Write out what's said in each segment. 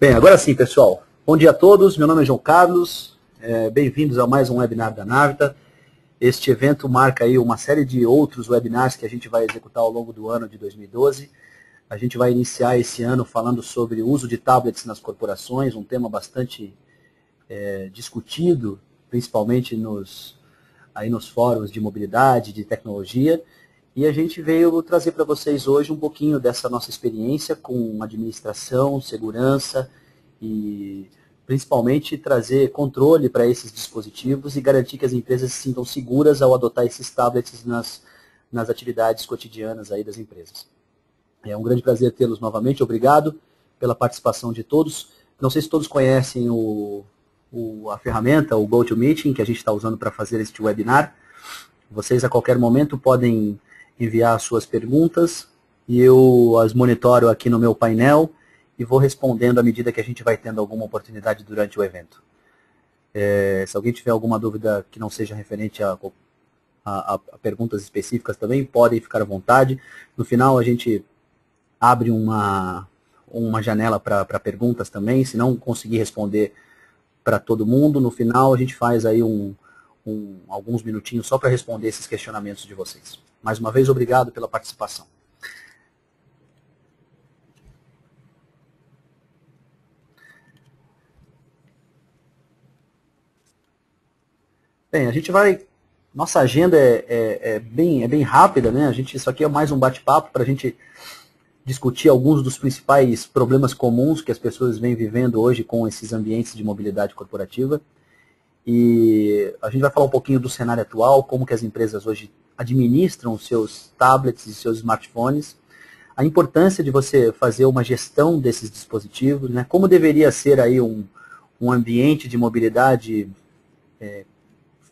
Bem, agora sim, pessoal. Bom dia a todos, meu nome é João Carlos, bem-vindos a mais um webinar da Navita. Este evento marca aí uma série de outros webinars que a gente vai executar ao longo do ano de 2012. A gente vai iniciar esse ano falando sobre o uso de tablets nas corporações, um tema bastante discutido, principalmente nos fóruns de mobilidade, de tecnologia. E a gente veio trazer para vocês hoje um pouquinho dessa nossa experiência com administração, segurança e principalmente trazer controle para esses dispositivos e garantir que as empresas se sintam seguras ao adotar esses tablets nas atividades cotidianas aí das empresas. É um grande prazer tê-los novamente, obrigado pela participação de todos. Não sei se todos conhecem a ferramenta, o GoToMeeting, que a gente está usando para fazer este webinar. Vocês a qualquer momento podem enviar suas perguntas e eu as monitoro aqui no meu painel e vou respondendo à medida que a gente vai tendo alguma oportunidade durante o evento. Se alguém tiver alguma dúvida que não seja referente a perguntas específicas também, podem ficar à vontade. No final a gente abre uma janela para perguntas também, se não conseguir responder para todo mundo, no final a gente faz aí alguns minutinhos só para responder esses questionamentos de vocês. Mais uma vez, obrigado pela participação. Bem, a gente vai... Nossa agenda é bem rápida, né? Isso aqui é mais um bate-papo para a gente discutir alguns dos principais problemas comuns que as pessoas vêm vivendo hoje com esses ambientes de mobilidade corporativa. E a gente vai falar um pouquinho do cenário atual, como que as empresas hoje administram os seus tablets e seus smartphones, a importância de você fazer uma gestão desses dispositivos, né? Como deveria ser aí um ambiente de mobilidade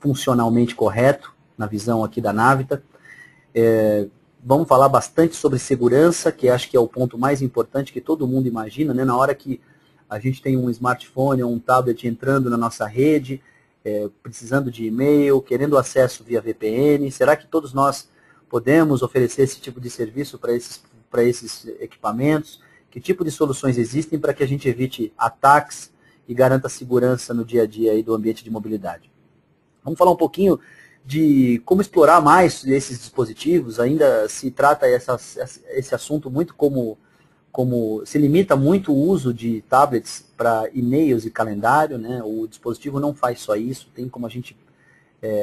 funcionalmente correto, na visão aqui da Navita. Vamos falar bastante sobre segurança, que acho que é o ponto mais importante que todo mundo imagina, né? Na hora que a gente tem um smartphone ou um tablet entrando na nossa rede, precisando de e-mail, querendo acesso via VPN, será que todos nós podemos oferecer esse tipo de serviço para esses equipamentos? Que tipo de soluções existem para que a gente evite ataques e garanta segurança no dia a dia aí do ambiente de mobilidade? Vamos falar um pouquinho de como explorar mais esses dispositivos. Ainda se trata esse assunto muito como se limita muito o uso de tablets para e-mails e calendário, né? O dispositivo não faz só isso, tem como a gente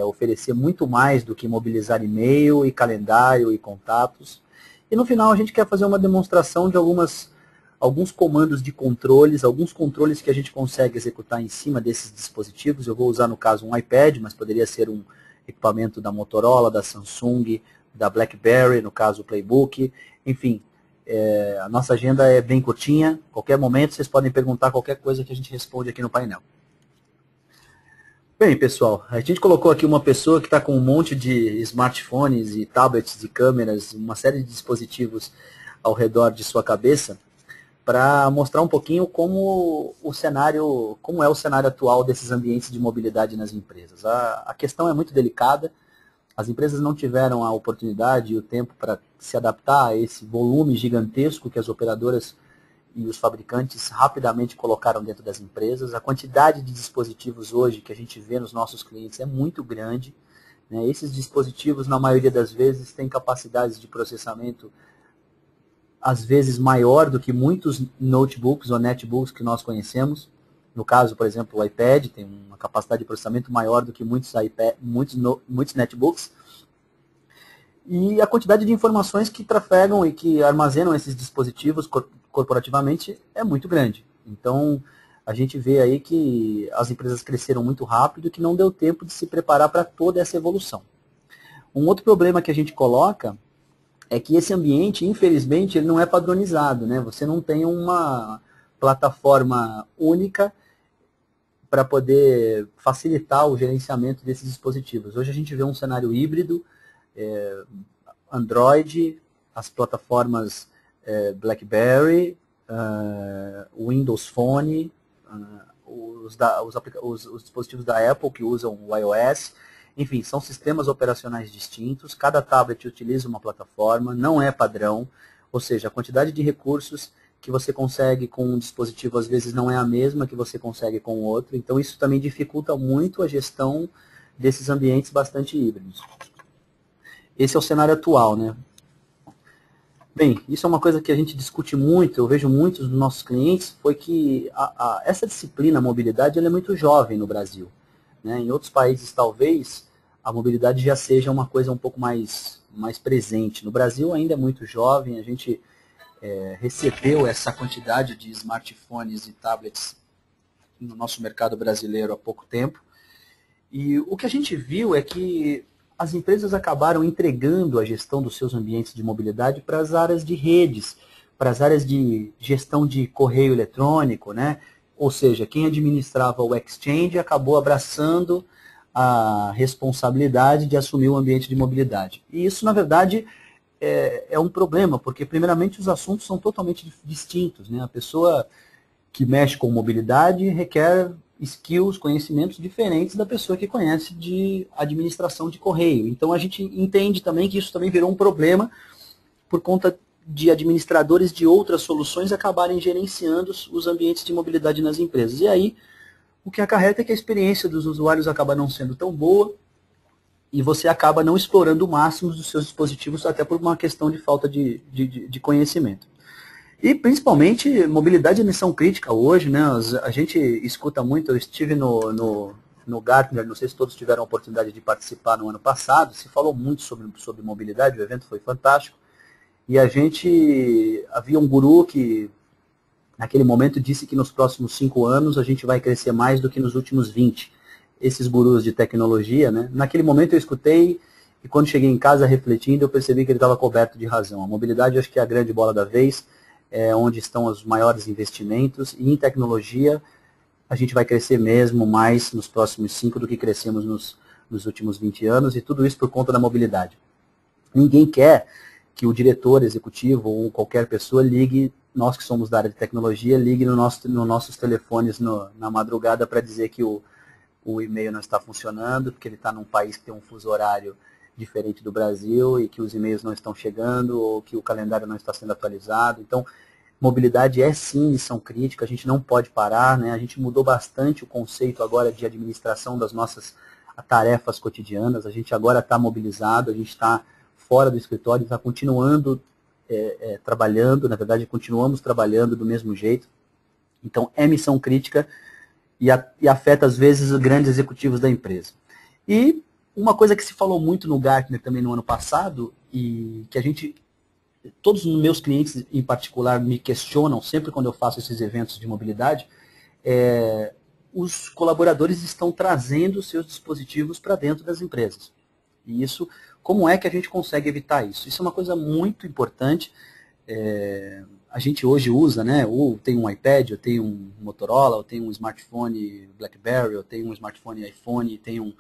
oferecer muito mais do que mobilizar e-mail e calendário e contatos. E no final a gente quer fazer uma demonstração de alguns comandos de controles, alguns controles que a gente consegue executar em cima desses dispositivos. Eu vou usar no caso um iPad, mas poderia ser um equipamento da Motorola, da Samsung, da BlackBerry, no caso o Playbook, enfim. A nossa agenda é bem curtinha, qualquer momento vocês podem perguntar qualquer coisa que a gente responde aqui no painel. Bem, pessoal, a gente colocou aqui uma pessoa que está com um monte de smartphones e tablets e câmeras, uma série de dispositivos ao redor de sua cabeça, para mostrar um pouquinho como é o cenário atual desses ambientes de mobilidade nas empresas. A questão é muito delicada. As empresas não tiveram a oportunidade e o tempo para se adaptar a esse volume gigantesco que as operadoras e os fabricantes rapidamente colocaram dentro das empresas. A quantidade de dispositivos hoje que a gente vê nos nossos clientes é muito grande, né? Esses dispositivos, na maioria das vezes, têm capacidades de processamento às vezes maior do que muitos notebooks ou netbooks que nós conhecemos. No caso, por exemplo, o iPad tem uma capacidade de processamento maior do que muitos netbooks. E a quantidade de informações que trafegam e que armazenam esses dispositivos corporativamente é muito grande. Então, a gente vê aí que as empresas cresceram muito rápido e que não deu tempo de se preparar para toda essa evolução. Um outro problema que a gente coloca é que esse ambiente, infelizmente, ele não é padronizado, né? Você não tem uma plataforma única para poder facilitar o gerenciamento desses dispositivos. Hoje a gente vê um cenário híbrido, Android, as plataformas BlackBerry, Windows Phone, os dispositivos da Apple que usam o iOS. Enfim, são sistemas operacionais distintos, cada tablet utiliza uma plataforma, não é padrão, ou seja, a quantidade de recursos que você consegue com um dispositivo às vezes não é a mesma que você consegue com o outro. Então isso também dificulta muito a gestão desses ambientes bastante híbridos. Esse é o cenário atual, né? Bem, isso é uma coisa que a gente discute muito, eu vejo muitos dos nossos clientes, foi que essa disciplina, a mobilidade, ela é muito jovem no Brasil. Né? Em outros países, talvez, a mobilidade já seja uma coisa um pouco mais presente. No Brasil ainda é muito jovem, a gente recebeu essa quantidade de smartphones e tablets no nosso mercado brasileiro há pouco tempo. E o que a gente viu é que as empresas acabaram entregando a gestão dos seus ambientes de mobilidade para as áreas de redes, para as áreas de gestão de correio eletrônico, né? Ou seja, quem administrava o Exchange acabou abraçando a responsabilidade de assumir o ambiente de mobilidade. E isso, na verdade, é um problema, porque, primeiramente, os assuntos são totalmente distintos, né? A pessoa que mexe com mobilidade requer skills, conhecimentos diferentes da pessoa que conhece de administração de correio. Então a gente entende também que isso também virou um problema por conta de administradores de outras soluções acabarem gerenciando os ambientes de mobilidade nas empresas. E aí o que acarreta é que a experiência dos usuários acaba não sendo tão boa e você acaba não explorando o máximo dos seus dispositivos, até por uma questão de falta de conhecimento. E, principalmente, mobilidade é missão crítica hoje, né? A gente escuta muito, eu estive no Gartner, não sei se todos tiveram a oportunidade de participar no ano passado, se falou muito sobre mobilidade, o evento foi fantástico, e havia um guru que, naquele momento, disse que nos próximos 5 anos a gente vai crescer mais do que nos últimos 20. Esses gurus de tecnologia, né? Naquele momento eu escutei, e quando cheguei em casa refletindo, eu percebi que ele estava coberto de razão. A mobilidade, eu acho que é a grande bola da vez, onde estão os maiores investimentos, e em tecnologia a gente vai crescer mesmo mais nos próximos 5 do que crescemos nos últimos 20 anos, e tudo isso por conta da mobilidade. Ninguém quer que o diretor executivo ou qualquer pessoa ligue, nós que somos da área de tecnologia, ligue nos nossos telefones na madrugada para dizer que o e-mail não está funcionando, porque ele está num país que tem um fuso horário diferente do Brasil e que os e-mails não estão chegando ou que o calendário não está sendo atualizado. Então, mobilidade é sim missão crítica, a gente não pode parar, né? A gente mudou bastante o conceito agora de administração das nossas tarefas cotidianas, a gente agora está mobilizado, a gente está fora do escritório, está continuando trabalhando, na verdade continuamos trabalhando do mesmo jeito. Então é missão crítica e afeta às vezes os grandes executivos da empresa. E uma coisa que se falou muito no Gartner também no ano passado, e que todos os meus clientes em particular me questionam sempre quando eu faço esses eventos de mobilidade, os colaboradores estão trazendo os seus dispositivos para dentro das empresas. E isso, como é que a gente consegue evitar isso? Isso é uma coisa muito importante. A gente hoje usa, né? Ou tem um iPad, eu tenho um Motorola, eu tenho um smartphone BlackBerry, eu tenho um smartphone iPhone, tenho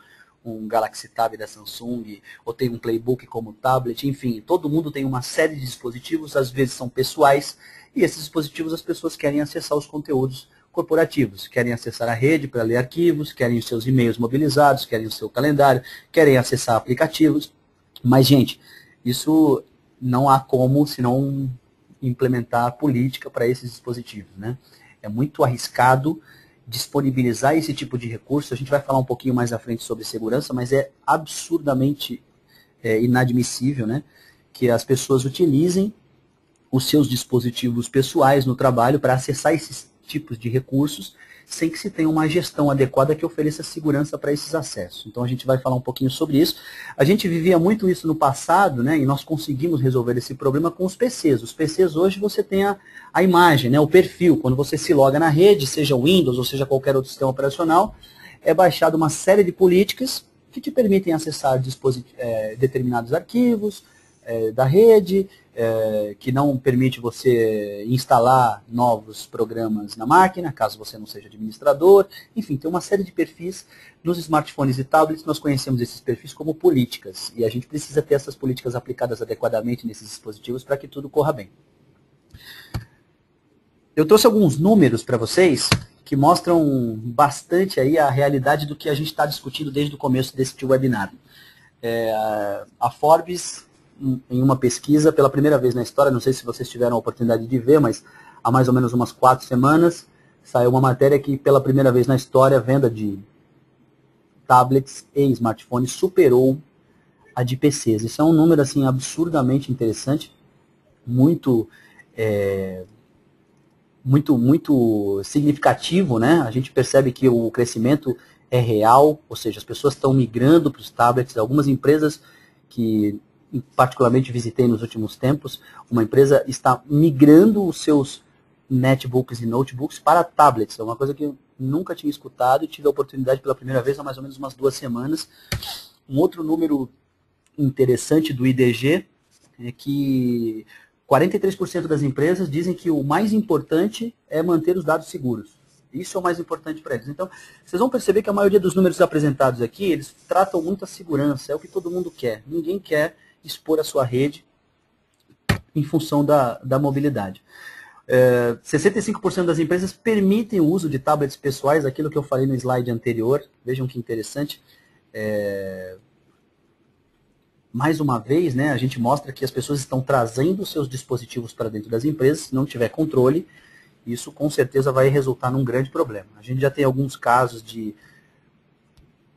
um Galaxy Tab da Samsung, ou tem um Playbook como tablet, enfim, todo mundo tem uma série de dispositivos, às vezes são pessoais, e esses dispositivos as pessoas querem acessar os conteúdos corporativos, querem acessar a rede para ler arquivos, querem os seus e-mails mobilizados, querem o seu calendário, querem acessar aplicativos, mas, gente, isso não há como, senão implementar política para esses dispositivos, né? É muito arriscado disponibilizar esse tipo de recurso. A gente vai falar um pouquinho mais à frente sobre segurança, mas é absurdamente inadmissível, né, que as pessoas utilizem os seus dispositivos pessoais no trabalho para acessar esses tipos de recursos sem que se tenha uma gestão adequada que ofereça segurança para esses acessos. Então a gente vai falar um pouquinho sobre isso. A gente vivia muito isso no passado, né, e nós conseguimos resolver esse problema com os PCs. Os PCs hoje você tem a imagem, né, o perfil. Quando você se loga na rede, seja o Windows ou seja qualquer outro sistema operacional, é baixado uma série de políticas que te permitem acessar determinados arquivos da rede, que não permite você instalar novos programas na máquina, caso você não seja administrador. Enfim, tem uma série de perfis. Nos smartphones e tablets nós conhecemos esses perfis como políticas, e a gente precisa ter essas políticas aplicadas adequadamente nesses dispositivos para que tudo corra bem. Eu trouxe alguns números para vocês que mostram bastante aí a realidade do que a gente está discutindo desde o começo deste webinar. A Forbes, em uma pesquisa, pela primeira vez na história, não sei se vocês tiveram a oportunidade de ver, mas há mais ou menos umas 4 semanas, saiu uma matéria que pela primeira vez na história a venda de tablets e smartphones superou a de PCs. Isso é um número assim absurdamente interessante, muito muito significativo, né? A gente percebe que o crescimento é real, ou seja, as pessoas estão migrando para os tablets. Algumas empresas que particularmente visitei nos últimos tempos, uma empresa está migrando os seus netbooks e notebooks para tablets. É uma coisa que eu nunca tinha escutado e tive a oportunidade pela primeira vez há mais ou menos umas 2 semanas. Um outro número interessante do IDG é que 43% das empresas dizem que o mais importante é manter os dados seguros. Isso é o mais importante para eles. Então, vocês vão perceber que a maioria dos números apresentados aqui, eles tratam muito a segurança, é o que todo mundo quer. Ninguém quer expor a sua rede em função da mobilidade. 65% das empresas permitem o uso de tablets pessoais, aquilo que eu falei no slide anterior. Vejam que interessante. Mais uma vez, né, a gente mostra que as pessoas estão trazendo seus dispositivos para dentro das empresas. Se não tiver controle, isso com certeza vai resultar num grande problema. A gente já tem alguns casos de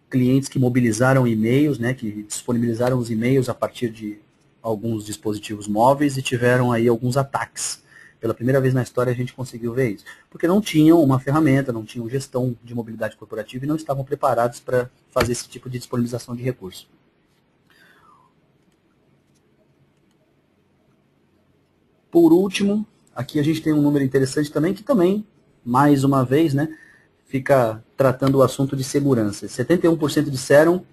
clientes que mobilizaram e-mails, né, que disponibilizaram os e-mails a partir de alguns dispositivos móveis e tiveram aí alguns ataques. Pela primeira vez na história a gente conseguiu ver isso. Porque não tinham uma ferramenta, não tinham gestão de mobilidade corporativa e não estavam preparados para fazer esse tipo de disponibilização de recursos. Por último, aqui a gente tem um número interessante também, que também, mais uma vez, né, fica tratando o assunto de segurança. 71% disseram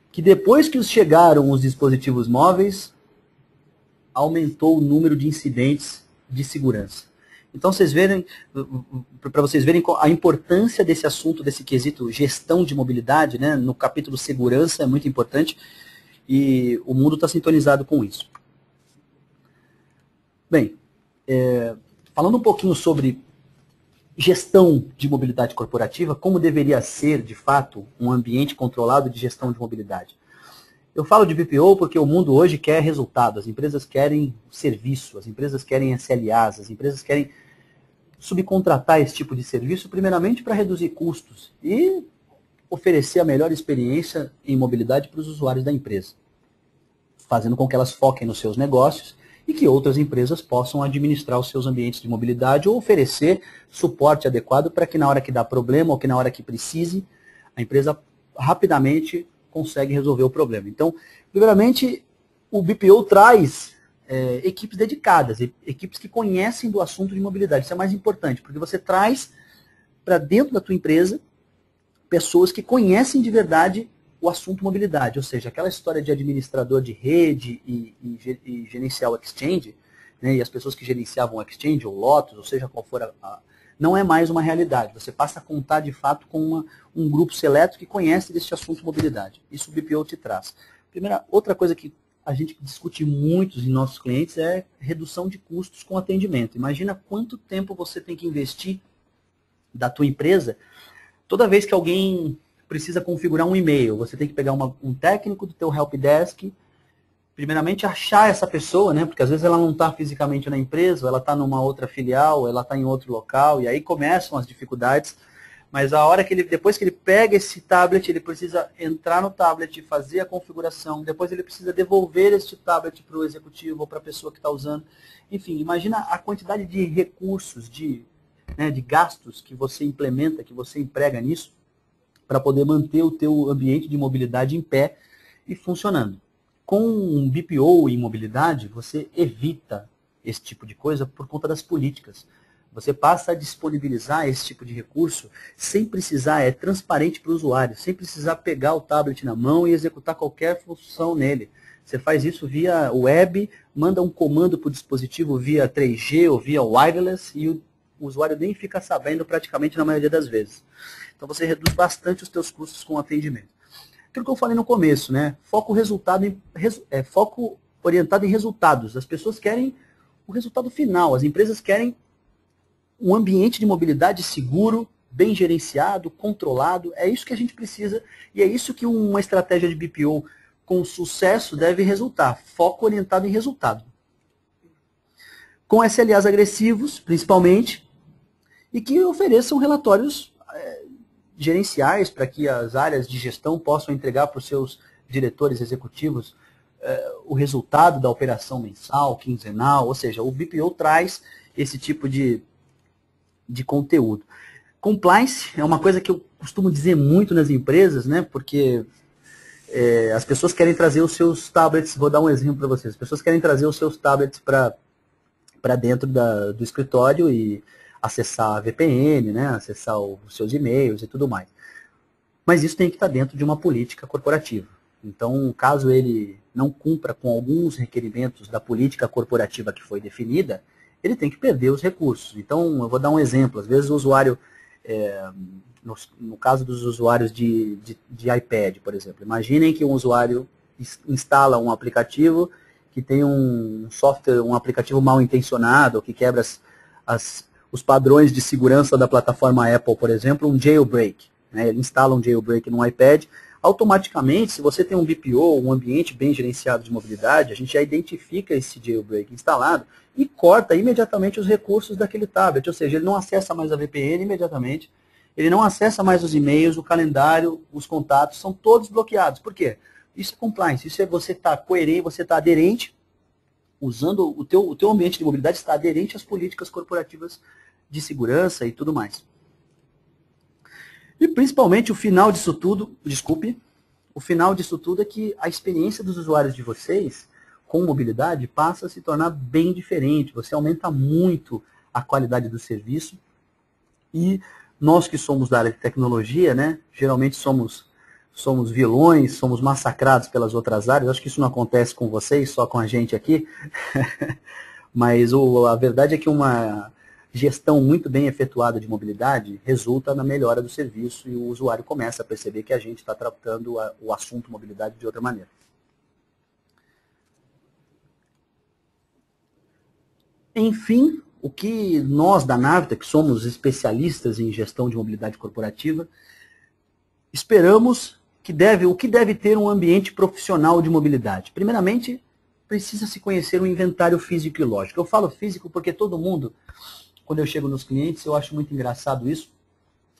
que depois que chegaram os dispositivos móveis, aumentou o número de incidentes de segurança. Então, para vocês verem a importância desse assunto, desse quesito gestão de mobilidade, né, no capítulo segurança é muito importante e o mundo está sintonizado com isso. Bem, falando um pouquinho sobre gestão de mobilidade corporativa, como deveria ser, de fato, um ambiente controlado de gestão de mobilidade. Eu falo de BPO porque o mundo hoje quer resultado, as empresas querem serviço, as empresas querem SLAs, as empresas querem subcontratar esse tipo de serviço, primeiramente para reduzir custos e oferecer a melhor experiência em mobilidade para os usuários da empresa, fazendo com que elas foquem nos seus negócios e que outras empresas possam administrar os seus ambientes de mobilidade ou oferecer suporte adequado para que na hora que dá problema ou que na hora que precise, a empresa rapidamente consegue resolver o problema. Então, primeiramente, o BPO traz equipes dedicadas, equipes que conhecem do assunto de mobilidade. Isso é mais importante, porque você traz para dentro da tua empresa pessoas que conhecem de verdade o assunto mobilidade, ou seja, aquela história de administrador de rede e gerenciar o exchange, né, e as pessoas que gerenciavam o exchange, ou Lotus, ou seja qual for não é mais uma realidade. Você passa a contar de fato com um grupo seleto que conhece desse assunto mobilidade. Isso o BPO te traz. Outra coisa que a gente discute muito em nossos clientes é redução de custos com atendimento. Imagina quanto tempo você tem que investir da tua empresa toda vez que alguém precisa configurar um e-mail. Você tem que pegar um técnico do teu helpdesk, primeiramente achar essa pessoa, né? Porque às vezes ela não está fisicamente na empresa, ou ela está numa outra filial, ou ela está em outro local, e aí começam as dificuldades. Mas a hora que depois que ele pega esse tablet, ele precisa entrar no tablet, fazer a configuração, depois ele precisa devolver este tablet para o executivo ou para a pessoa que está usando. Enfim, imagina a quantidade de recursos, de gastos que você implementa, que você emprega nisso, para poder manter o teu ambiente de mobilidade em pé e funcionando. Com um BPO em mobilidade, você evita esse tipo de coisa por conta das políticas. Você passa a disponibilizar esse tipo de recurso sem precisar, é transparente para o usuário, sem precisar pegar o tablet na mão e executar qualquer função nele. Você faz isso via web, manda um comando para o dispositivo via 3G ou via wireless e o usuário nem fica sabendo praticamente na maioria das vezes. Então você reduz bastante os teus custos com o atendimento. Aquilo que eu falei no começo, né? Foco orientado em resultados. As pessoas querem o resultado final. As empresas querem um ambiente de mobilidade seguro, bem gerenciado, controlado. É isso que a gente precisa e é isso que uma estratégia de BPO com sucesso deve resultar. Foco orientado em resultado. com SLAs agressivos, principalmente, e que ofereçam relatórios gerenciais para que as áreas de gestão possam entregar para os seus diretores executivos o resultado da operação mensal, quinzenal, ou seja, o BPO traz esse tipo de conteúdo. Compliance é uma coisa que eu costumo dizer muito nas empresas, né, porque as pessoas querem trazer os seus tablets, vou dar um exemplo para vocês, as pessoas querem trazer os seus tablets para dentro do escritório e acessar a VPN, né, acessar os seus e-mails e tudo mais. Mas isso tem que estar dentro de uma política corporativa. Então, caso ele não cumpra com alguns requerimentos da política corporativa que foi definida, ele tem que perder os recursos. Então, eu vou dar um exemplo. Às vezes o usuário, no caso dos usuários de iPad, por exemplo, imaginem que um usuário instala um aplicativo que tem um software, um aplicativo mal intencionado, que quebra os padrões de segurança da plataforma Apple, por exemplo, um jailbreak. Né? Ele instala um jailbreak no iPad. Automaticamente, se você tem um BPO, um ambiente bem gerenciado de mobilidade, a gente já identifica esse jailbreak instalado e corta imediatamente os recursos daquele tablet. Ou seja, ele não acessa mais a VPN imediatamente, ele não acessa mais os e-mails, o calendário, os contatos, são todos bloqueados. Por quê? Isso é compliance, isso é você estar coerente, você estar aderente, usando o teu ambiente de mobilidade está aderente às políticas corporativas de segurança e tudo mais. E principalmente o final disso tudo, o final disso tudo é que a experiência dos usuários de vocês com mobilidade passa a se tornar bem diferente. Você aumenta muito a qualidade do serviço e nós que somos da área de tecnologia, né, geralmente somos vilões, somos massacrados pelas outras áreas. Acho que isso não acontece com vocês, só com a gente aqui. Mas a verdade é que uma gestão muito bem efetuada de mobilidade resulta na melhora do serviço e o usuário começa a perceber que a gente está tratando o assunto mobilidade de outra maneira. Enfim, o que nós da Navita, que somos especialistas em gestão de mobilidade corporativa, esperamos o que deve ter um ambiente profissional de mobilidade. Primeiramente, precisa se conhecer um inventário físico e lógico. Eu falo físico porque todo mundo, quando eu chego nos clientes, eu acho muito engraçado isso.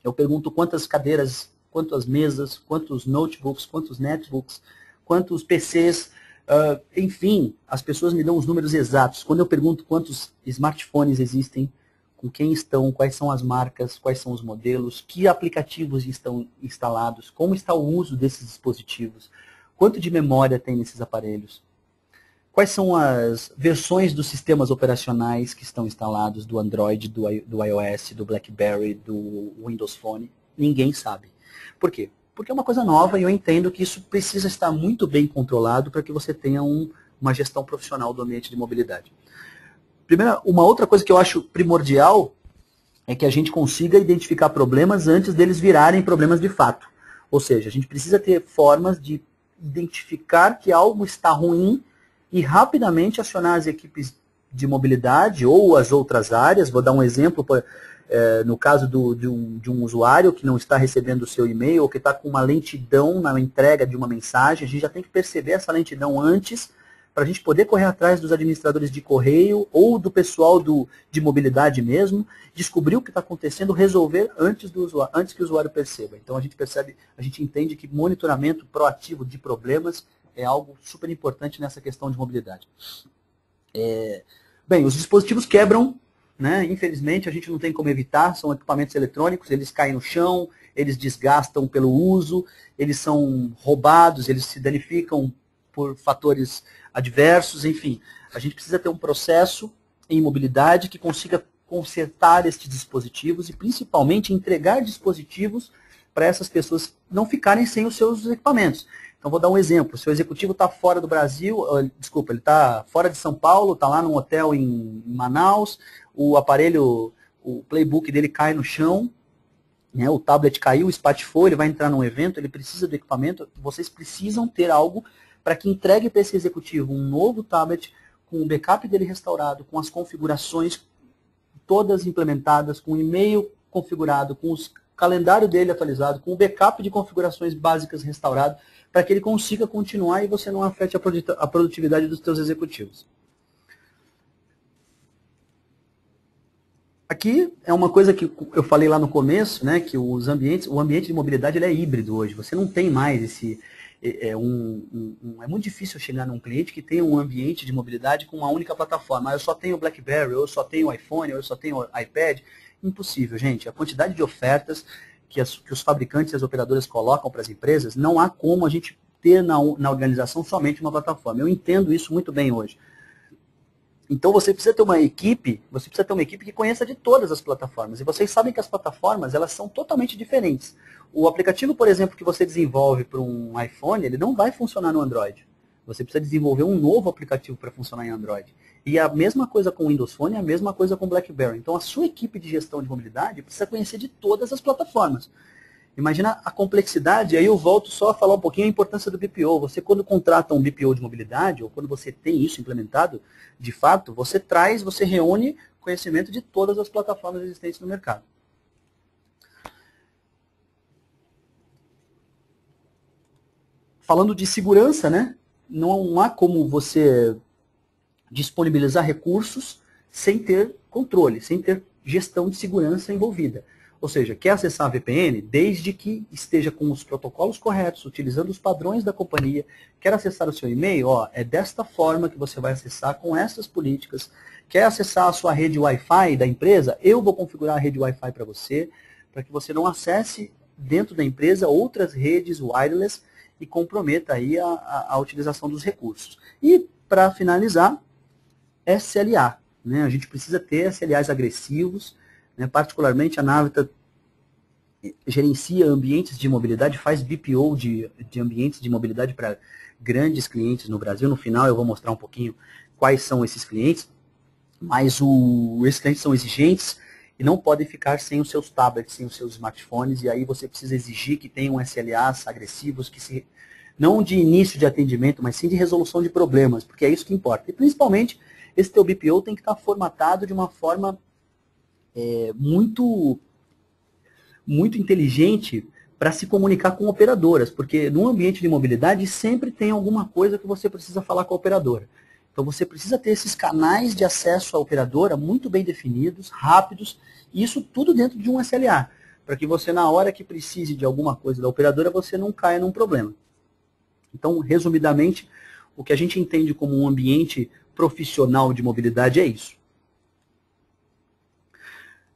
Eu pergunto quantas cadeiras, quantas mesas, quantos notebooks, quantos netbooks, quantos PCs, enfim, as pessoas me dão os números exatos. Quando eu pergunto quantos smartphones existem, com quem estão, quais são as marcas, quais são os modelos, que aplicativos estão instalados, como está o uso desses dispositivos, quanto de memória tem nesses aparelhos, quais são as versões dos sistemas operacionais que estão instalados, do Android, do iOS, do BlackBerry, do Windows Phone, ninguém sabe. Por quê? Porque é uma coisa nova e eu entendo que isso precisa estar muito bem controlado para que você tenha uma gestão profissional do ambiente de mobilidade. Primeiro, uma outra coisa que eu acho primordial é que a gente consiga identificar problemas antes deles virarem problemas de fato. Ou seja, a gente precisa ter formas de identificar que algo está ruim e rapidamente acionar as equipes de mobilidade ou as outras áreas. Vou dar um exemplo, no caso de um usuário que não está recebendo o seu e-mail ou que está com uma lentidão na entrega de uma mensagem, a gente já tem que perceber essa lentidão antes para a gente poder correr atrás dos administradores de correio ou do pessoal de mobilidade mesmo, descobrir o que está acontecendo, resolver antes que o usuário perceba. Então a gente entende que monitoramento proativo de problemas é algo super importante nessa questão de mobilidade. Bem, os dispositivos quebram, né? Infelizmente a gente não tem como evitar, são equipamentos eletrônicos, eles caem no chão, eles desgastam pelo uso, eles são roubados, eles se danificam por fatores adversos, enfim. A gente precisa ter um processo em mobilidade que consiga consertar estes dispositivos e principalmente entregar dispositivos para essas pessoas não ficarem sem os seus equipamentos. Então vou dar um exemplo, o seu executivo está fora do Brasil, ele está fora de São Paulo, está lá num hotel em Manaus, o aparelho, o playbook dele cai no chão, né, o tablet caiu, espatifou, ele vai entrar num evento, ele precisa do equipamento, vocês precisam ter algo para que entregue para esse executivo um novo tablet com o backup dele restaurado, com as configurações todas implementadas, com o e-mail configurado, com o calendário dele atualizado, com o backup de configurações básicas restaurado, para que ele consiga continuar e você não afete a produtividade dos seus executivos. Aqui é uma coisa que eu falei lá no começo, né, que o ambiente de mobilidade ele é híbrido hoje. Você não tem mais esse... É muito difícil chegar num cliente que tenha um ambiente de mobilidade com uma única plataforma. Eu só tenho BlackBerry, ou eu só tenho iPhone, ou eu só tenho iPad. Impossível, gente. A quantidade de ofertas que os fabricantes e as operadoras colocam para as empresas, não há como a gente ter na organização somente uma plataforma. Eu entendo isso muito bem hoje. Então você precisa ter uma equipe que conheça de todas as plataformas. E vocês sabem que as plataformas, elas são totalmente diferentes. O aplicativo, por exemplo, que você desenvolve para um iPhone, ele não vai funcionar no Android. Você precisa desenvolver um novo aplicativo para funcionar em Android. E a mesma coisa com o Windows Phone, a mesma coisa com o BlackBerry. Então a sua equipe de gestão de mobilidade precisa conhecer de todas as plataformas. Imagina a complexidade, aí eu volto só a falar um pouquinho a importância do BPO. Você, quando contrata um BPO de mobilidade, ou quando você tem isso implementado, de fato, você reúne conhecimento de todas as plataformas existentes no mercado. Falando de segurança, né? Não há como você disponibilizar recursos sem ter controle, sem ter gestão de segurança envolvida. Ou seja, quer acessar a VPN, desde que esteja com os protocolos corretos, utilizando os padrões da companhia. Quer acessar o seu e-mail? É desta forma que você vai acessar, com essas políticas. Quer acessar a sua rede Wi-Fi da empresa? Eu vou configurar a rede Wi-Fi para você, para que você não acesse dentro da empresa outras redes wireless e comprometa aí a utilização dos recursos. E, para finalizar, SLA. Né? A gente precisa ter SLAs agressivos. Particularmente, a Navita gerencia ambientes de mobilidade, faz BPO de ambientes de mobilidade para grandes clientes no Brasil. No final eu vou mostrar um pouquinho quais são esses clientes, mas esses clientes são exigentes e não podem ficar sem os seus tablets, sem os seus smartphones, e aí você precisa exigir que tenham SLAs agressivos, não de início de atendimento, mas sim de resolução de problemas, porque é isso que importa. E principalmente, esse teu BPO tem que estar formatado de uma forma muito inteligente para se comunicar com operadoras, porque no ambiente de mobilidade sempre tem alguma coisa que você precisa falar com a operadora. Então você precisa ter esses canais de acesso à operadora muito bem definidos, rápidos, e isso tudo dentro de um SLA, para que você, na hora que precise de alguma coisa da operadora, você não caia num problema. Então, resumidamente, o que a gente entende como um ambiente profissional de mobilidade é isso.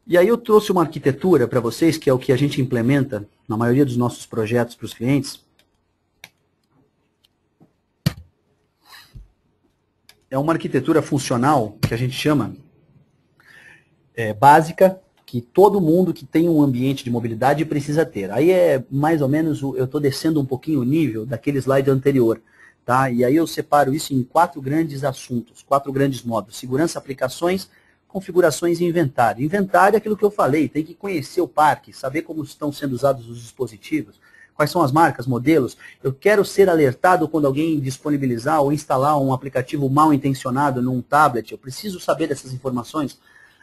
E aí eu trouxe uma arquitetura para vocês, que é o que a gente implementa na maioria dos nossos projetos para os clientes. É uma arquitetura funcional, que a gente chama básica, que todo mundo que tem um ambiente de mobilidade precisa ter. Aí é mais ou menos, eu estou descendo um pouquinho o nível daquele slide anterior. Tá? E aí eu separo isso em 4 grandes assuntos, 4 grandes módulos. Segurança, aplicações, configurações e inventário. Inventário é aquilo que eu falei, tem que conhecer o parque, saber como estão sendo usados os dispositivos, quais são as marcas, modelos. Eu quero ser alertado quando alguém disponibilizar ou instalar um aplicativo mal intencionado num tablet. Eu preciso saber dessas informações.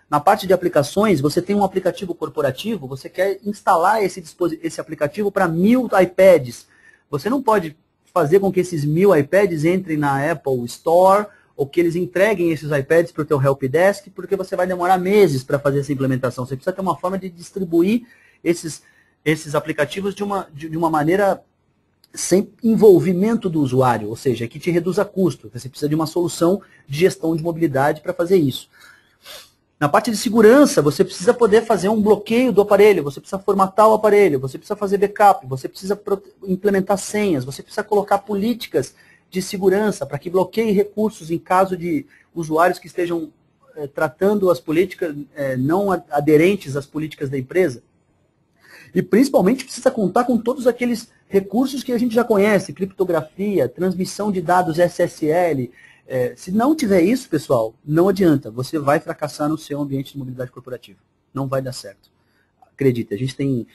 Na parte de aplicações, você tem um aplicativo corporativo, você quer instalar esse aplicativo para 1000 iPads. Você não pode fazer com que esses 1000 iPads entrem na Apple Store, ou que eles entreguem esses iPads para o teu helpdesk, porque você vai demorar meses para fazer essa implementação. Você precisa ter uma forma de distribuir esses aplicativos de uma maneira sem envolvimento do usuário, ou seja, que te reduza custo. Você precisa de uma solução de gestão de mobilidade para fazer isso. Na parte de segurança, você precisa poder fazer um bloqueio do aparelho, você precisa formatar o aparelho, você precisa fazer backup, você precisa implementar senhas, você precisa colocar políticas de segurança para que bloqueie recursos em caso de usuários que estejam tratando as políticas não aderentes às políticas da empresa. E principalmente precisa contar com todos aqueles recursos que a gente já conhece, criptografia, transmissão de dados SSL. Se não tiver isso, pessoal, não adianta. Você vai fracassar no seu ambiente de mobilidade corporativa. Não vai dar certo. Acredite, a gente tem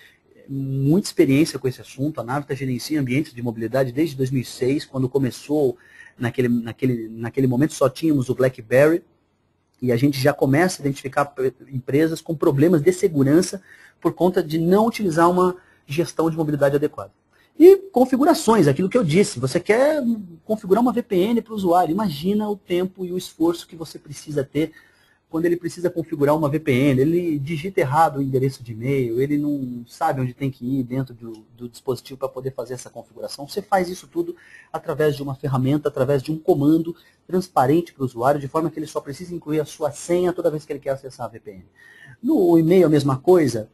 muita experiência com esse assunto. A Navita gerencia ambientes de mobilidade desde 2006, quando começou, naquele momento só tínhamos o BlackBerry, e a gente já começa a identificar empresas com problemas de segurança por conta de não utilizar uma gestão de mobilidade adequada. E configurações, aquilo que eu disse, você quer configurar uma VPN para o usuário, imagina o tempo e o esforço que você precisa ter quando ele precisa configurar uma VPN, ele digita errado o endereço de e-mail, ele não sabe onde tem que ir dentro do dispositivo para poder fazer essa configuração. Você faz isso tudo através de uma ferramenta, através de um comando transparente para o usuário, de forma que ele só precisa incluir a sua senha toda vez que ele quer acessar a VPN. No e-mail a mesma coisa,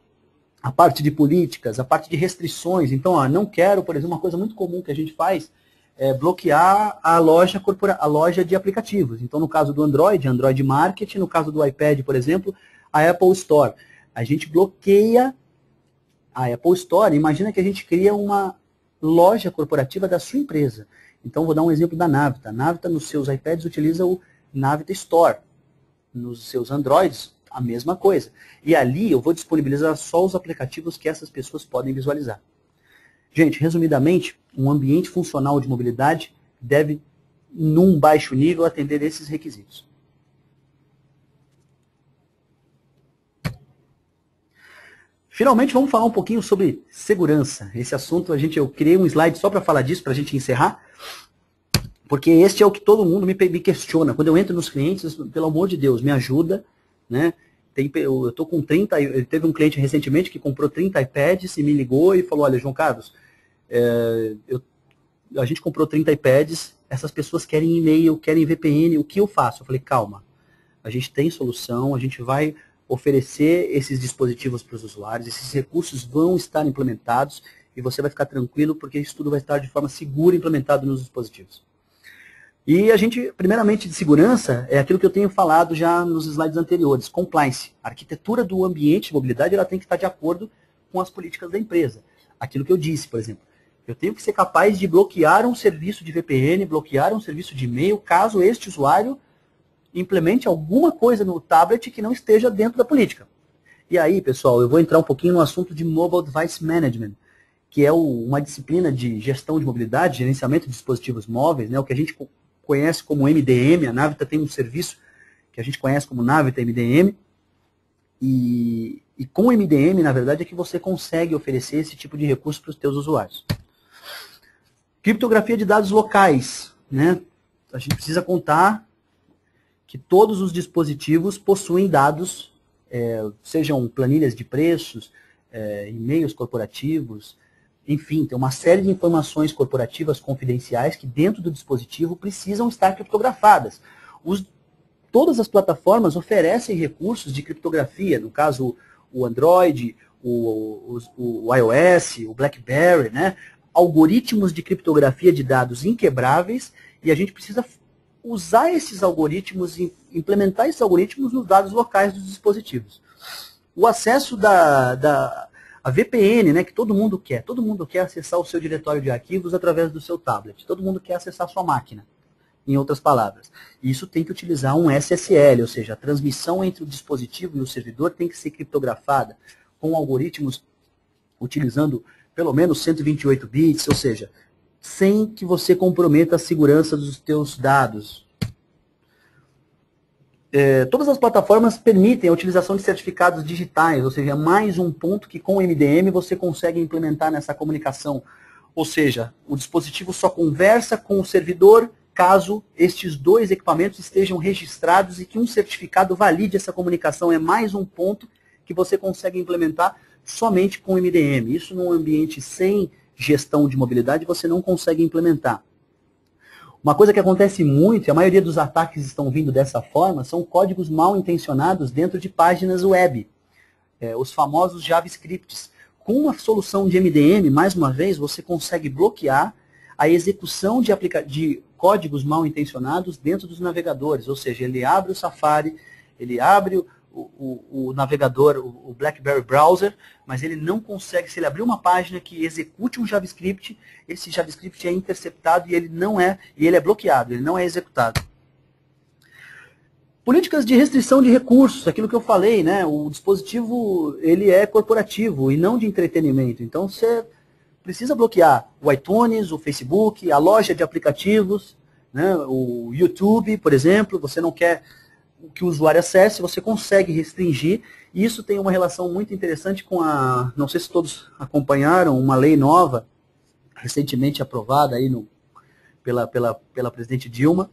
a parte de políticas, a parte de restrições. Então, não quero, por exemplo, uma coisa muito comum que a gente faz, bloquear a loja de aplicativos. Então, no caso do Android Market, no caso do iPad, por exemplo, a Apple Store. A gente bloqueia a Apple Store. Imagina que a gente cria uma loja corporativa da sua empresa. Então, vou dar um exemplo da Navita. A Navita, nos seus iPads, utiliza o Navita Store. Nos seus Androids, a mesma coisa. E ali eu vou disponibilizar só os aplicativos que essas pessoas podem visualizar. Gente, resumidamente, um ambiente funcional de mobilidade deve, num baixo nível, atender esses requisitos. Finalmente, vamos falar um pouquinho sobre segurança. Esse assunto, eu criei um slide só para falar disso, para a gente encerrar, porque este é o que todo mundo me questiona. Quando eu entro nos clientes, pelo amor de Deus, me ajuda, né? Eu estou com 30, teve um cliente recentemente que comprou 30 iPads e me ligou e falou, olha, João Carlos, a gente comprou 30 iPads, essas pessoas querem e-mail, querem VPN, o que eu faço? Eu falei, calma, a gente tem solução, a gente vai oferecer esses dispositivos para os usuários, esses recursos vão estar implementados e você vai ficar tranquilo porque isso tudo vai estar de forma segura implementado nos dispositivos. E a gente, primeiramente de segurança, é aquilo que eu tenho falado já nos slides anteriores, compliance. A arquitetura do ambiente de mobilidade ela tem que estar de acordo com as políticas da empresa. Aquilo que eu disse, por exemplo, eu tenho que ser capaz de bloquear um serviço de VPN, bloquear um serviço de e-mail, caso este usuário implemente alguma coisa no tablet que não esteja dentro da política. E aí, pessoal, eu vou entrar um pouquinho no assunto de Mobile Device Management, que é uma disciplina de gestão de mobilidade, gerenciamento de dispositivos móveis, né, o que a gente conhece como MDM. A Navita tem um serviço que a gente conhece como Navita MDM, e com o MDM, na verdade, é que você consegue oferecer esse tipo de recurso para os seus usuários. Criptografia de dados locais, né? A gente precisa contar que todos os dispositivos possuem dados, sejam planilhas de preços, e-mails corporativos, enfim, tem uma série de informações corporativas confidenciais que dentro do dispositivo precisam estar criptografadas. Todas as plataformas oferecem recursos de criptografia, no caso o Android, o iOS, o BlackBerry, né? Algoritmos de criptografia de dados inquebráveis, e a gente precisa usar esses algoritmos e implementar esses algoritmos nos dados locais dos dispositivos. O acesso a VPN, né, que todo mundo quer acessar o seu diretório de arquivos através do seu tablet, todo mundo quer acessar a sua máquina, em outras palavras. Isso tem que utilizar um SSL, ou seja, a transmissão entre o dispositivo e o servidor tem que ser criptografada com algoritmos utilizando pelo menos 128 bits, ou seja, sem que você comprometa a segurança dos teus dados. Todas as plataformas permitem a utilização de certificados digitais, ou seja, mais um ponto que com o MDM você consegue implementar nessa comunicação. Ou seja, o dispositivo só conversa com o servidor caso estes dois equipamentos estejam registrados e que um certificado valide essa comunicação. É mais um ponto que você consegue implementar somente com o MDM. Isso num ambiente sem gestão de mobilidade você não consegue implementar. Uma coisa que acontece muito, e a maioria dos ataques estão vindo dessa forma, são códigos mal intencionados dentro de páginas web, os famosos JavaScripts. Com uma solução de MDM, mais uma vez, você consegue bloquear a execução de códigos mal intencionados dentro dos navegadores, ou seja, ele abre o Safari, ele abre o navegador, o BlackBerry Browser, mas ele não consegue, se ele abrir uma página que execute um JavaScript, esse JavaScript é interceptado e ele é bloqueado, ele não é executado. Políticas de restrição de recursos, aquilo que eu falei, né? O dispositivo ele é corporativo e não de entretenimento, então você precisa bloquear o iTunes, o Facebook, a loja de aplicativos, né? O YouTube, por exemplo, você não quer que o usuário acesse, você consegue restringir, e isso tem uma relação muito interessante com não sei se todos acompanharam, uma lei nova, recentemente aprovada aí pela presidente Dilma,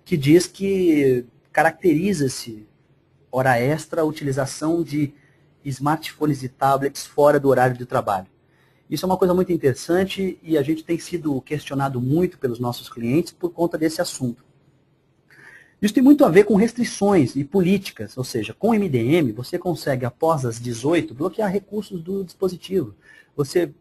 que diz que caracteriza-se hora extra, a utilização de smartphones e tablets fora do horário de trabalho. Isso é uma coisa muito interessante e a gente tem sido questionado muito pelos nossos clientes por conta desse assunto. Isso tem muito a ver com restrições e políticas, ou seja, com o MDM você consegue, após as 18, bloquear recursos do dispositivo. Você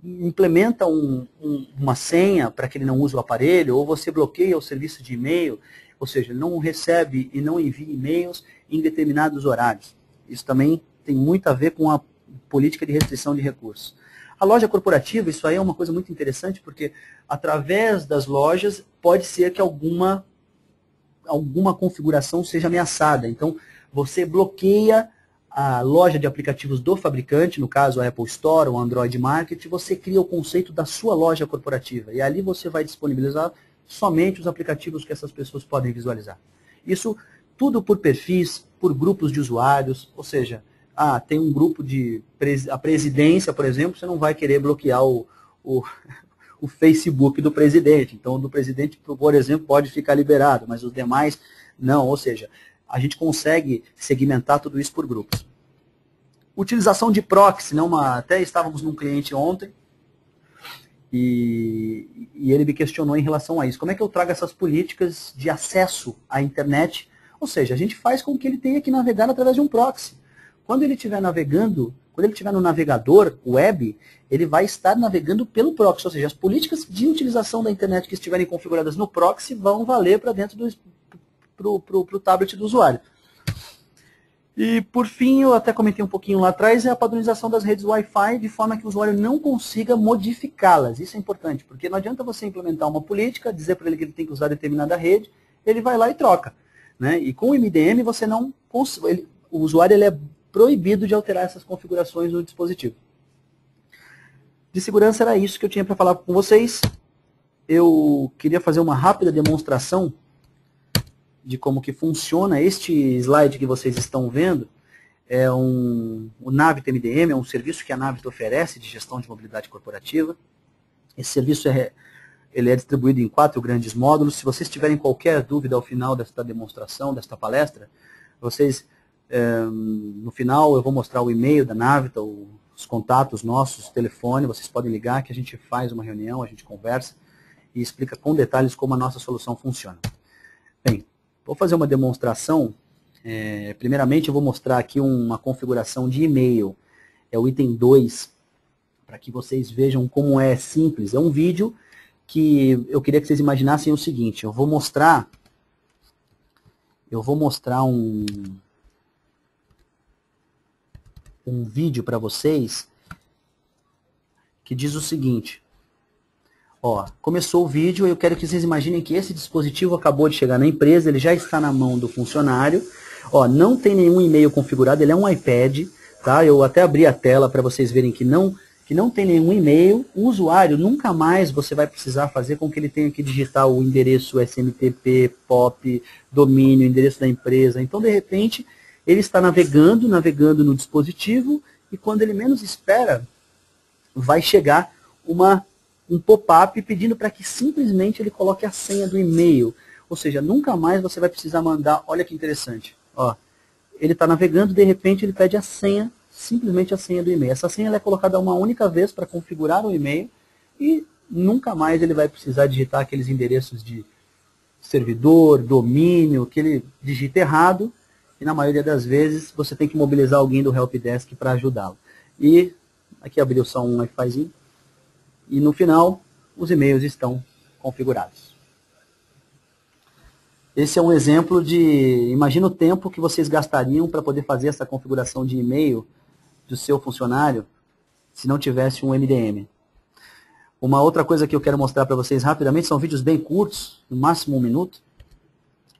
implementa uma senha para que ele não use o aparelho, ou você bloqueia o serviço de e-mail, ou seja, ele não recebe e não envia e-mails em determinados horários. Isso também tem muito a ver com a política de restrição de recursos. A loja corporativa, isso aí é uma coisa muito interessante, porque através das lojas pode ser que alguma configuração seja ameaçada. Então, você bloqueia a loja de aplicativos do fabricante, no caso a Apple Store ou Android Market, você cria o conceito da sua loja corporativa. E ali você vai disponibilizar somente os aplicativos que essas pessoas podem visualizar. Isso tudo por perfis, por grupos de usuários, ou seja, tem um grupo a presidência, por exemplo, você não vai querer bloquear o Facebook do presidente. Então, do presidente, por exemplo, pode ficar liberado, mas os demais não. Ou seja, a gente consegue segmentar tudo isso por grupos. Utilização de proxy, até estávamos num cliente ontem e ele me questionou em relação a isso. Como é que eu trago essas políticas de acesso à internet? Ou seja, a gente faz com que ele tenha que navegar através de um proxy. Quando ele estiver navegando, quando ele estiver no navegador web, ele vai estar navegando pelo proxy. Ou seja, as políticas de utilização da internet que estiverem configuradas no proxy vão valer para dentro pro tablet do usuário. E por fim, eu até comentei um pouquinho lá atrás, é a padronização das redes Wi-Fi de forma que o usuário não consiga modificá-las. Isso é importante, porque não adianta você implementar uma política, dizer para ele que ele tem que usar determinada rede, ele vai lá e troca. Né? E com o MDM você não consegue, o usuário ele é proibido de alterar essas configurações no dispositivo. De segurança era isso que eu tinha para falar com vocês. Eu queria fazer uma rápida demonstração de como que funciona. Este slide que vocês estão vendo é o Navita MDM, é um serviço que a Navita oferece de gestão de mobilidade corporativa. Esse serviço ele é distribuído em 4 grandes módulos. Se vocês tiverem qualquer dúvida ao final desta demonstração, desta palestra, vocês, no final eu vou mostrar o e-mail da Navita, os contatos nossos, o telefone, vocês podem ligar que a gente faz uma reunião, a gente conversa e explica com detalhes como a nossa solução funciona. Bem, vou fazer uma demonstração. Primeiramente eu vou mostrar aqui uma configuração de e-mail. É o item 2, para que vocês vejam como é simples. É um vídeo que eu queria que vocês imaginassem o seguinte. Eu vou mostrar um vídeo para vocês que diz o seguinte. Começou o vídeo, eu quero que vocês imaginem que esse dispositivo acabou de chegar na empresa, ele já está na mão do funcionário. Não tem nenhum e-mail configurado, ele é um iPad, tá? Eu até abri a tela para vocês verem que não tem nenhum e-mail. O usuário, nunca mais você vai precisar fazer com que ele tenha que digitar o endereço SMTP, POP, domínio, endereço da empresa. Então, de repente, ele está navegando no dispositivo e quando ele menos espera, vai chegar um pop-up pedindo para que simplesmente ele coloque a senha do e-mail. Ou seja, nunca mais você vai precisar mandar, olha que interessante. Ele está navegando, de repente ele pede a senha, simplesmente a senha do e-mail. Essa senha ela é colocada uma única vez para configurar o e-mail e nunca mais ele vai precisar digitar aqueles endereços de servidor, domínio, que ele digita errado. E na maioria das vezes você tem que mobilizar alguém do helpdesk para ajudá-lo. E aqui abriu só um Wi-Fizinho. E no final, os e-mails estão configurados. Esse é um exemplo imagina o tempo que vocês gastariam para poder fazer essa configuração de e-mail do seu funcionário, se não tivesse um MDM. Uma outra coisa que eu quero mostrar para vocês rapidamente, são vídeos bem curtos, no máximo 1 minuto.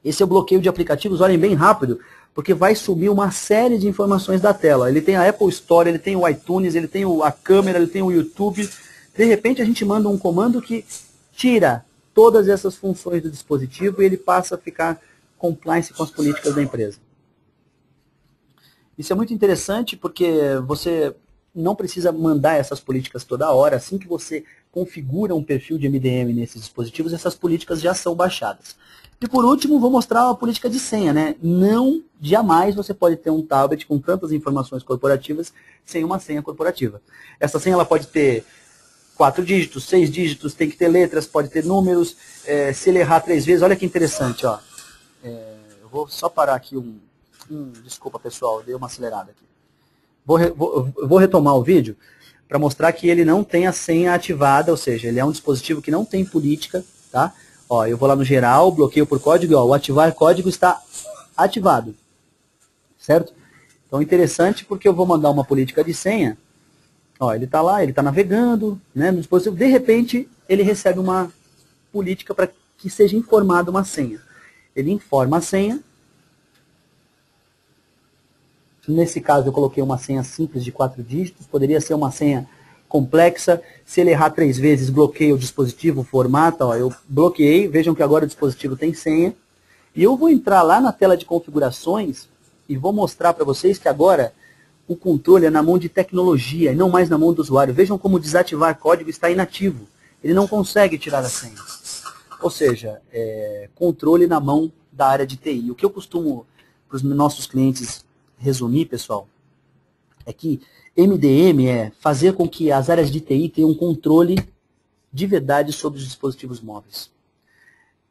Esse é o bloqueio de aplicativos, olhem bem rápido, porque vai sumir uma série de informações da tela. Ele tem a Apple Store, ele tem o iTunes, ele tem a câmera, ele tem o YouTube. De repente a gente manda um comando que tira todas essas funções do dispositivo e ele passa a ficar compliance com as políticas da empresa. Isso é muito interessante porque você não precisa mandar essas políticas toda hora. Assim que você configura um perfil de MDM nesses dispositivos, essas políticas já são baixadas. E por último, vou mostrar uma política de senha, né? Não, jamais você pode ter um tablet com tantas informações corporativas sem uma senha corporativa. Essa senha ela pode ter 4 dígitos, 6 dígitos, tem que ter letras, pode ter números. Se ele errar 3 vezes, olha que interessante, ó. Eu vou só parar aqui desculpa pessoal, dei uma acelerada aqui. Vou retomar o vídeo para mostrar que ele não tem a senha ativada, ou seja, ele é um dispositivo que não tem política, tá? Ó, eu vou lá no geral, bloqueio por código, e ó, o ativar código está ativado, certo? Então interessante porque eu vou mandar uma política de senha, ó, ele está lá, ele está navegando, né, no dispositivo, de repente ele recebe uma política para que seja informada uma senha. Ele informa a senha. Nesse caso eu coloquei uma senha simples de 4 dígitos, poderia ser uma senha complexa. Se ele errar 3 vezes, bloqueia o dispositivo, formata, ó, eu bloqueei, vejam que agora o dispositivo tem senha. E eu vou entrar lá na tela de configurações e vou mostrar para vocês que agora o controle é na mão de tecnologia e não mais na mão do usuário. Vejam como desativar código está inativo. Ele não consegue tirar a senha. Ou seja, controle na mão da área de TI. O que eu costumo para os nossos clientes resumir, pessoal, é que MDM é fazer com que as áreas de TI tenham um controle de verdade sobre os dispositivos móveis.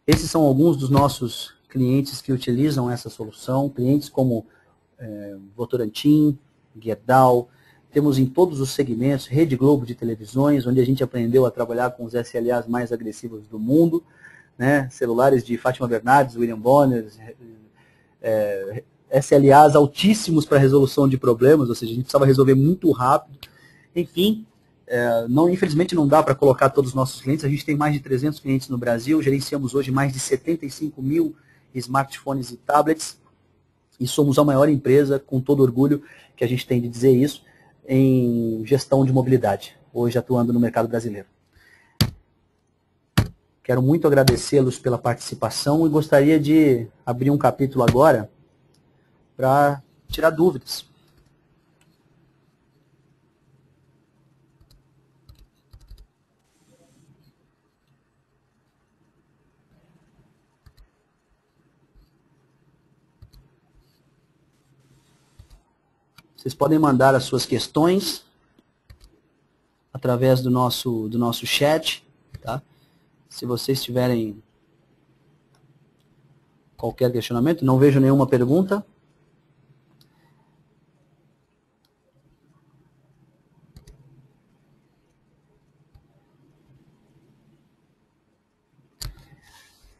Esses são alguns dos nossos clientes que utilizam essa solução, clientes como Votorantim, Gerdau, temos em todos os segmentos, Rede Globo de televisões, onde a gente aprendeu a trabalhar com os SLAs mais agressivos do mundo, né? Celulares de Fátima Bernardes, William Bonner, SLAs altíssimos para resolução de problemas, ou seja, a gente precisava resolver muito rápido. Enfim, infelizmente não dá para colocar todos os nossos clientes, a gente tem mais de 300 clientes no Brasil, gerenciamos hoje mais de 75 mil smartphones e tablets, e somos a maior empresa, com todo orgulho que a gente tem de dizer isso, em gestão de mobilidade, hoje atuando no mercado brasileiro. Quero muito agradecê-los pela participação e gostaria de abrir um capítulo agora para tirar dúvidas. Vocês podem mandar as suas questões através do nosso chat, tá? Se vocês tiverem qualquer questionamento, não vejo nenhuma pergunta.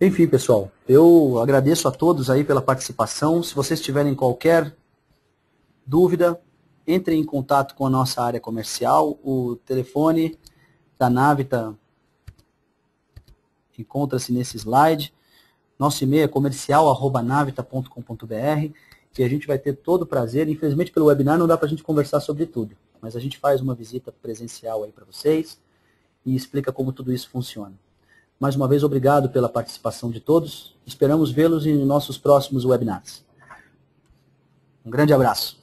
Enfim, pessoal, eu agradeço a todos aí pela participação. Se vocês tiverem qualquer dúvida, entrem em contato com a nossa área comercial. O telefone da Navita encontra-se nesse slide. Nosso e-mail é comercial@navita.com.br e a gente vai ter todo o prazer. Infelizmente, pelo webinar não dá para a gente conversar sobre tudo, mas a gente faz uma visita presencial aí para vocês e explica como tudo isso funciona. Mais uma vez, obrigado pela participação de todos. Esperamos vê-los em nossos próximos webinars. Um grande abraço.